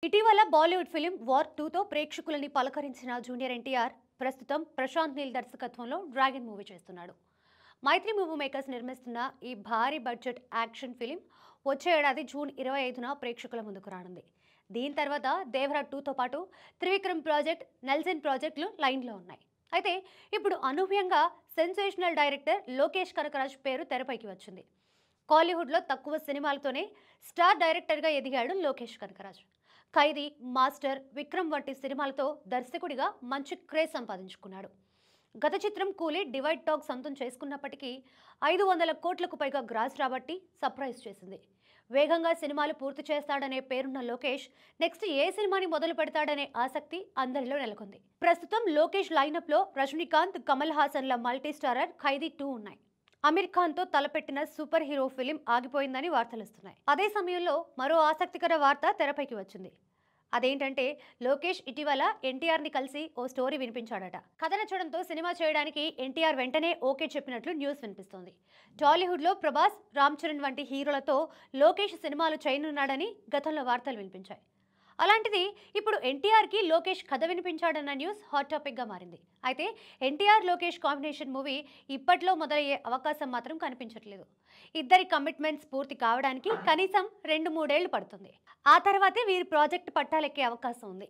ఇటీవల Bollywood film war 2తో ప్రేక్షకులని పలకరించిన junior NTR ప్రస్తుతం ప్రశాంత్ నీల్ దర్శకత్వంలో డ్రాగన్ మూవీ చేస్తున్నాడు. మైత్రి మూవీ మేకర్స్ నిర్మిస్తున్న ఈ భారీ బడ్జెట్ యాక్షన్ ఫిలిం వచ్చే ఏడాది జూన్ 25న ప్రేక్షకుల ముందుకు రానుంది. దీని తర్వాత దేవరా 2తో పాటు త్రివిక్రమ్ ప్రాజెక్ట్, నెల్సన్ ప్రాజెక్టులు లైన్లో ఉన్నాయి. అయితే ఇప్పుడు అనూహ్యంగా సెన్సేషనల్ డైరెక్టర్ లోకేష్ కనకరాజ్ పేరు తెరపైకి వచ్చింది. కాలీవుడ్లో తక్కువ సినిమాలతోనే స్టార్ డైరెక్టర్గా ఎదిగాడు లోకేష్ కనకరాజ్. ఖైదీ, మాస్టర్, విక్రమ్ వంటి సినిమాలతో దర్శకుడిగా మంచి క్రేజ్ సంపాదించుకున్నాడు. గత చిత్రం కూలీ డివైడ్ టాక్ సొంతం చేసుకున్నప్పటికీ 500 కోట్లకు పైగా గ్రాస్ రాబట్టి సర్ప్రైజ్ చేసింది. వేగంగా సినిమాలు పూర్తి చేస్తాడనే పేరున్న లోకేష్ నెక్స్ట్ ఏ సినిమాని మొదలు పెడతాడనే ఆసక్తి అందరిలో నెలకొంది. ప్రస్తుతం లోకేష్ లైనప్లో రజనీకాంత్, కమల్ హాసన్ల మల్టీ స్టారర్ ఖైదీ 2 ఉన్నాయి. అమీర్ ఖాన్తో తలపెట్టిన సూపర్ హీరో ఫిలిం ఆగిపోయిందని వార్తలుస్తున్నాయి. అదే సమయంలో మరో ఆసక్తికర వార్త తెరపైకి వచ్చింది. అదేంటంటే లోకేష్ ఇటీవల ఎన్టీఆర్ని కలిసి ఓ స్టోరీ వినిపించాడట. కథ నచ్చడంతో సినిమా చేయడానికి ఎన్టీఆర్ వెంటనే ఓకే చెప్పినట్లు న్యూస్ వినిపిస్తోంది. టాలీవుడ్లో ప్రభాస్, రామ్ చరణ్ వంటి హీరోలతో లోకేష్ సినిమాలు చేయనున్నాడని గతంలో వార్తలు వినిపించాయి. అలాంటిది ఇప్పుడు ఎన్టీఆర్కి లోకేష్ కథ వినిపించాడన్న న్యూస్ హాట్ టాపిక్గా మారింది. అయితే ఎన్టీఆర్ లోకేష్ కాంబినేషన్ మూవీ ఇప్పట్లో మొదలయ్యే అవకాశం మాత్రం కనిపించట్లేదు. ఇద్దరి కమిట్మెంట్స్ పూర్తి కావడానికి కనీసం 2-3 ఏళ్లు పడుతుంది. ఆ తర్వాతే వీరి ప్రాజెక్ట్ పట్టాలెక్కే అవకాశం ఉంది.